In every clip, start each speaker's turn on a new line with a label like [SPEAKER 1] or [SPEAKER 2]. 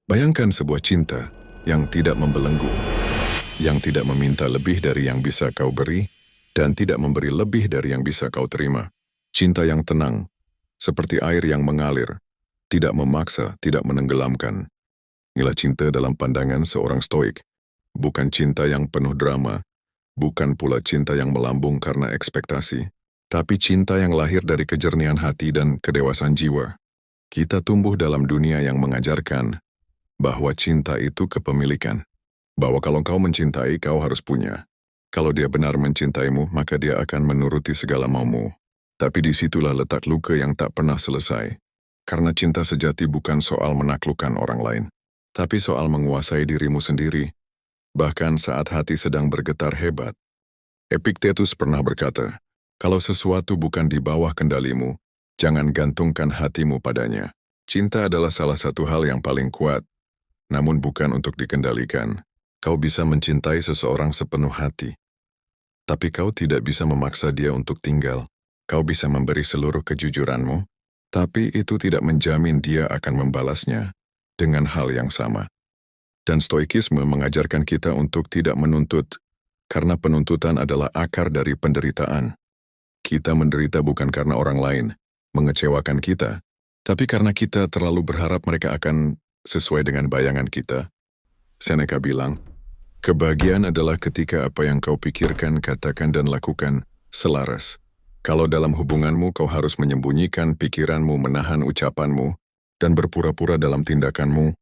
[SPEAKER 1] Bayangkan sebuah cinta yang tidak membelenggu, yang tidak meminta lebih dari yang bisa kau beri, dan tidak memberi lebih dari yang bisa kau terima. Cinta yang tenang, seperti air yang mengalir, tidak memaksa, tidak menenggelamkan. Inilah cinta dalam pandangan seorang stoik. Bukan cinta yang penuh drama, bukan pula cinta yang melambung karena ekspektasi, tapi cinta yang lahir dari kejernihan hati dan kedewasaan jiwa. Kita tumbuh dalam dunia yang mengajarkan bahwa cinta itu kepemilikan. Bahwa kalau kau mencintai, kau harus punya. Kalau dia benar mencintaimu, maka dia akan menuruti segala maumu. Tapi disitulah letak luka yang tak pernah selesai. Karena cinta sejati bukan soal menaklukkan orang lain, tapi soal menguasai dirimu sendiri. Bahkan saat hati sedang bergetar hebat. Epictetus pernah berkata, kalau sesuatu bukan di bawah kendalimu, jangan gantungkan hatimu padanya. Cinta adalah salah satu hal yang paling kuat, namun bukan untuk dikendalikan. Kau bisa mencintai seseorang sepenuh hati, tapi kau tidak bisa memaksa dia untuk tinggal. Kau bisa memberi seluruh kejujuranmu, tapi itu tidak menjamin dia akan membalasnya dengan hal yang sama. Dan stoikisme mengajarkan kita untuk tidak menuntut, karena penuntutan adalah akar dari penderitaan. Kita menderita bukan karena orang lain mengecewakan kita, tapi karena kita terlalu berharap mereka akan sesuai dengan bayangan kita. Seneca bilang, kebahagiaan adalah ketika apa yang kau pikirkan, katakan, dan lakukan selaras. Kalau dalam hubunganmu kau harus menyembunyikan pikiranmu, menahan ucapanmu, dan berpura-pura dalam tindakanmu,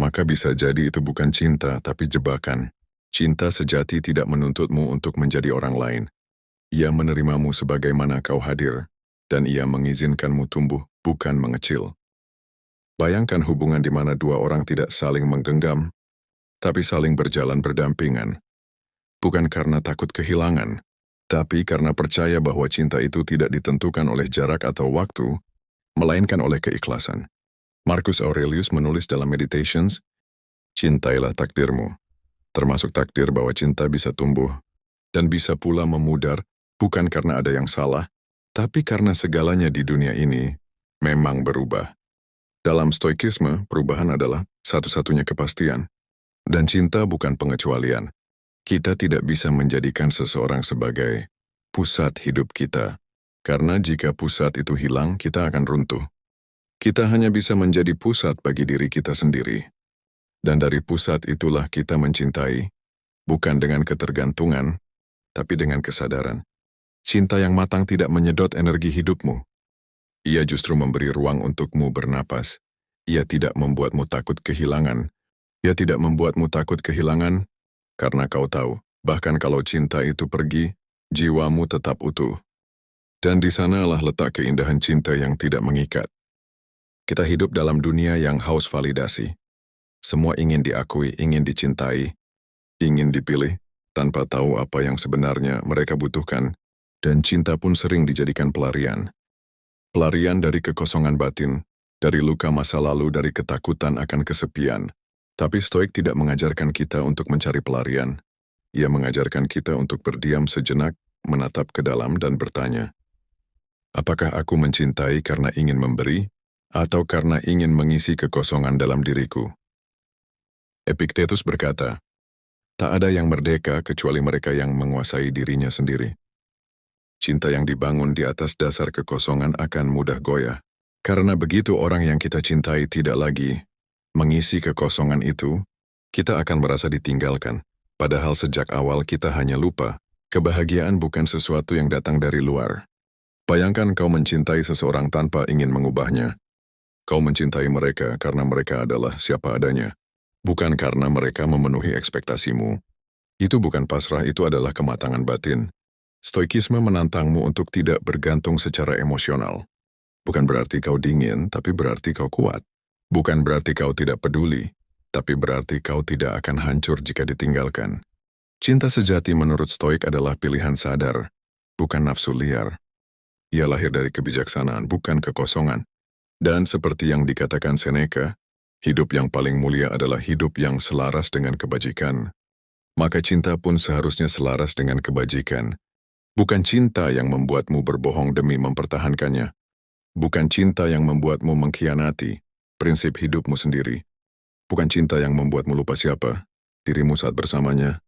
[SPEAKER 1] maka bisa jadi itu bukan cinta, tapi jebakan. Cinta sejati tidak menuntutmu untuk menjadi orang lain. Ia menerimamu sebagaimana kau hadir, dan ia mengizinkanmu tumbuh, bukan mengecil. Bayangkan hubungan di mana dua orang tidak saling menggenggam, tapi saling berjalan berdampingan. Bukan karena takut kehilangan, tapi karena percaya bahwa cinta itu tidak ditentukan oleh jarak atau waktu, melainkan oleh keikhlasan. Marcus Aurelius menulis dalam Meditations, cintailah takdirmu, termasuk takdir bahwa cinta bisa tumbuh, dan bisa pula memudar, bukan karena ada yang salah, tapi karena segalanya di dunia ini memang berubah. Dalam stoikisme, perubahan adalah satu-satunya kepastian. Dan cinta bukan pengecualian. Kita tidak bisa menjadikan seseorang sebagai pusat hidup kita. Karena jika pusat itu hilang, kita akan runtuh. Kita hanya bisa menjadi pusat bagi diri kita sendiri. Dan dari pusat itulah kita mencintai, bukan dengan ketergantungan, tapi dengan kesadaran. Cinta yang matang tidak menyedot energi hidupmu. Ia justru memberi ruang untukmu bernapas. Ia tidak membuatmu takut kehilangan. Ia tidak membuatmu takut kehilangan, karena kau tahu, bahkan kalau cinta itu pergi, jiwamu tetap utuh. Dan di sanalah letak keindahan cinta yang tidak mengikat. Kita hidup dalam dunia yang haus validasi. Semua ingin diakui, ingin dicintai, ingin dipilih, tanpa tahu apa yang sebenarnya mereka butuhkan, dan cinta pun sering dijadikan pelarian. Pelarian dari kekosongan batin, dari luka masa lalu, dari ketakutan akan kesepian. Tapi Stoik tidak mengajarkan kita untuk mencari pelarian. Ia mengajarkan kita untuk berdiam sejenak, menatap ke dalam dan bertanya, apakah aku mencintai karena ingin memberi, atau karena ingin mengisi kekosongan dalam diriku? Epictetus berkata, tak ada yang merdeka kecuali mereka yang menguasai dirinya sendiri. Cinta yang dibangun di atas dasar kekosongan akan mudah goyah. Karena begitu orang yang kita cintai tidak lagi mengisi kekosongan itu, kita akan merasa ditinggalkan. Padahal sejak awal kita hanya lupa, kebahagiaan bukan sesuatu yang datang dari luar. Bayangkan kau mencintai seseorang tanpa ingin mengubahnya. Kau mencintai mereka karena mereka adalah siapa adanya, bukan karena mereka memenuhi ekspektasimu. Itu bukan pasrah, itu adalah kematangan batin. Stoikisme menantangmu untuk tidak bergantung secara emosional. Bukan berarti kau dingin, tapi berarti kau kuat. Bukan berarti kau tidak peduli, tapi berarti kau tidak akan hancur jika ditinggalkan. Cinta sejati menurut Stoik adalah pilihan sadar, bukan nafsu liar. Ia lahir dari kebijaksanaan, bukan kekosongan. Dan seperti yang dikatakan Seneca, hidup yang paling mulia adalah hidup yang selaras dengan kebajikan. Maka cinta pun seharusnya selaras dengan kebajikan. Bukan cinta yang membuatmu berbohong demi mempertahankannya. Bukan cinta yang membuatmu mengkhianati prinsip hidupmu sendiri. Bukan cinta yang membuatmu lupa siapa dirimu saat bersamanya.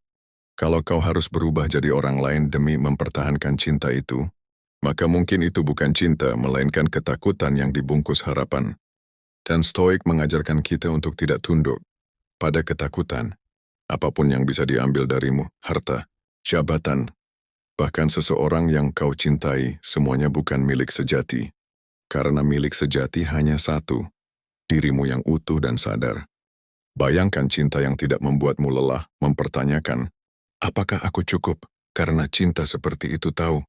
[SPEAKER 1] Kalau kau harus berubah jadi orang lain demi mempertahankan cinta itu, maka mungkin itu bukan cinta, melainkan ketakutan yang dibungkus harapan. Dan Stoik mengajarkan kita untuk tidak tunduk pada ketakutan. Apapun yang bisa diambil darimu, harta, jabatan, bahkan seseorang yang kau cintai, semuanya bukan milik sejati. Karena milik sejati hanya satu, dirimu yang utuh dan sadar. Bayangkan cinta yang tidak membuatmu lelah mempertanyakan, apakah aku cukup? Karena cinta seperti itu tahu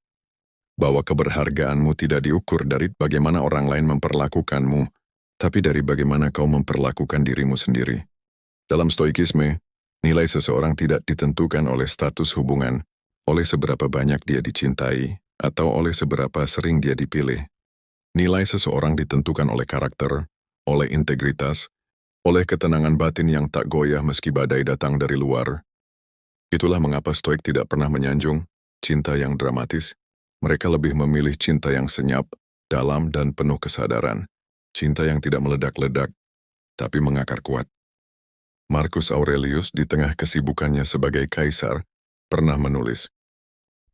[SPEAKER 1] bahwa keberhargaanmu tidak diukur dari bagaimana orang lain memperlakukanmu, tapi dari bagaimana kau memperlakukan dirimu sendiri. Dalam Stoikisme, nilai seseorang tidak ditentukan oleh status hubungan, oleh seberapa banyak dia dicintai, atau oleh seberapa sering dia dipilih. Nilai seseorang ditentukan oleh karakter, oleh integritas, oleh ketenangan batin yang tak goyah meski badai datang dari luar. Itulah mengapa Stoik tidak pernah menyanjung cinta yang dramatis. Mereka lebih memilih cinta yang senyap, dalam dan penuh kesadaran. Cinta yang tidak meledak-ledak, tapi mengakar kuat. Marcus Aurelius di tengah kesibukannya sebagai kaisar pernah menulis,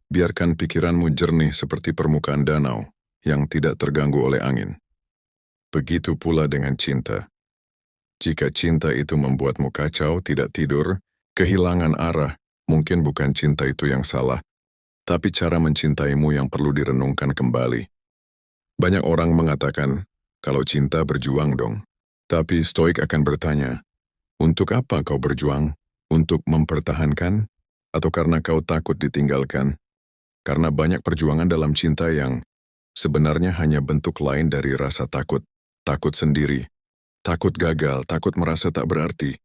[SPEAKER 1] biarkan pikiranmu jernih seperti permukaan danau yang tidak terganggu oleh angin. Begitu pula dengan cinta. Jika cinta itu membuatmu kacau, tidak tidur, kehilangan arah, mungkin bukan cinta itu yang salah, tapi cara mencintaimu yang perlu direnungkan kembali. Banyak orang mengatakan, kalau cinta berjuang dong. Tapi Stoik akan bertanya, untuk apa kau berjuang? Untuk mempertahankan? Atau karena kau takut ditinggalkan? Karena banyak perjuangan dalam cinta yang sebenarnya hanya bentuk lain dari rasa takut. Takut sendiri, takut gagal, takut merasa tak berarti.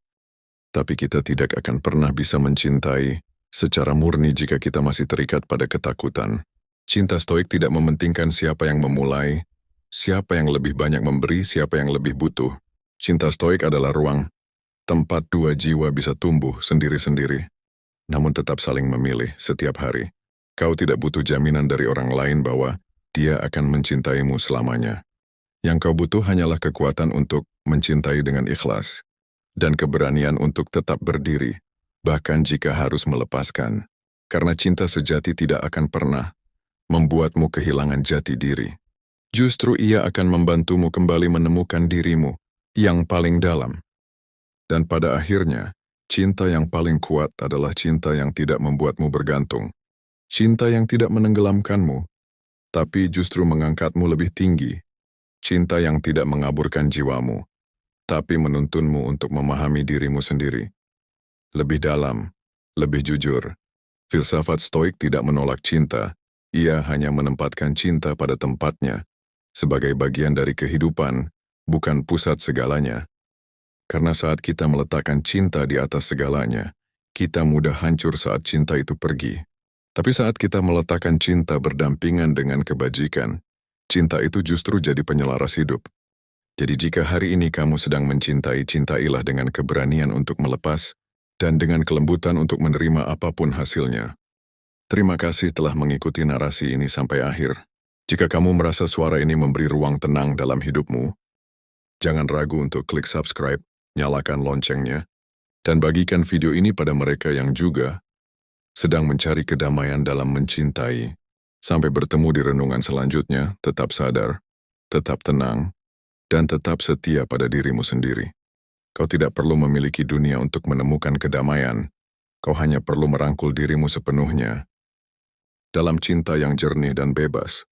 [SPEAKER 1] Tapi kita tidak akan pernah bisa mencintai secara murni jika kita masih terikat pada ketakutan. Cinta Stoik tidak mementingkan siapa yang memulai, siapa yang lebih banyak memberi, siapa yang lebih butuh. Cinta Stoik adalah ruang, tempat dua jiwa bisa tumbuh sendiri-sendiri, namun tetap saling memilih setiap hari. Kau tidak butuh jaminan dari orang lain bahwa dia akan mencintaimu selamanya. Yang kau butuh hanyalah kekuatan untuk mencintai dengan ikhlas, dan keberanian untuk tetap berdiri, bahkan jika harus melepaskan. Karena cinta sejati tidak akan pernah membuatmu kehilangan jati diri. Justru ia akan membantumu kembali menemukan dirimu yang paling dalam. Dan pada akhirnya, cinta yang paling kuat adalah cinta yang tidak membuatmu bergantung. Cinta yang tidak menenggelamkanmu, tapi justru mengangkatmu lebih tinggi. Cinta yang tidak mengaburkan jiwamu, tapi menuntunmu untuk memahami dirimu sendiri. Lebih dalam, lebih jujur. Filsafat Stoik tidak menolak cinta, ia hanya menempatkan cinta pada tempatnya, sebagai bagian dari kehidupan, bukan pusat segalanya. Karena saat kita meletakkan cinta di atas segalanya, kita mudah hancur saat cinta itu pergi. Tapi saat kita meletakkan cinta berdampingan dengan kebajikan, cinta itu justru jadi penyelaras hidup. Jadi jika hari ini kamu sedang mencintai, cintailah dengan keberanian untuk melepas, dan dengan kelembutan untuk menerima apapun hasilnya. Terima kasih telah mengikuti narasi ini sampai akhir. Jika kamu merasa suara ini memberi ruang tenang dalam hidupmu, jangan ragu untuk klik subscribe, nyalakan loncengnya, dan bagikan video ini pada mereka yang juga sedang mencari kedamaian dalam mencintai. Sampai bertemu di renungan selanjutnya, tetap sadar, tetap tenang, dan tetap setia pada dirimu sendiri. Kau tidak perlu memiliki dunia untuk menemukan kedamaian, kau hanya perlu merangkul dirimu sepenuhnya dalam cinta yang jernih dan bebas.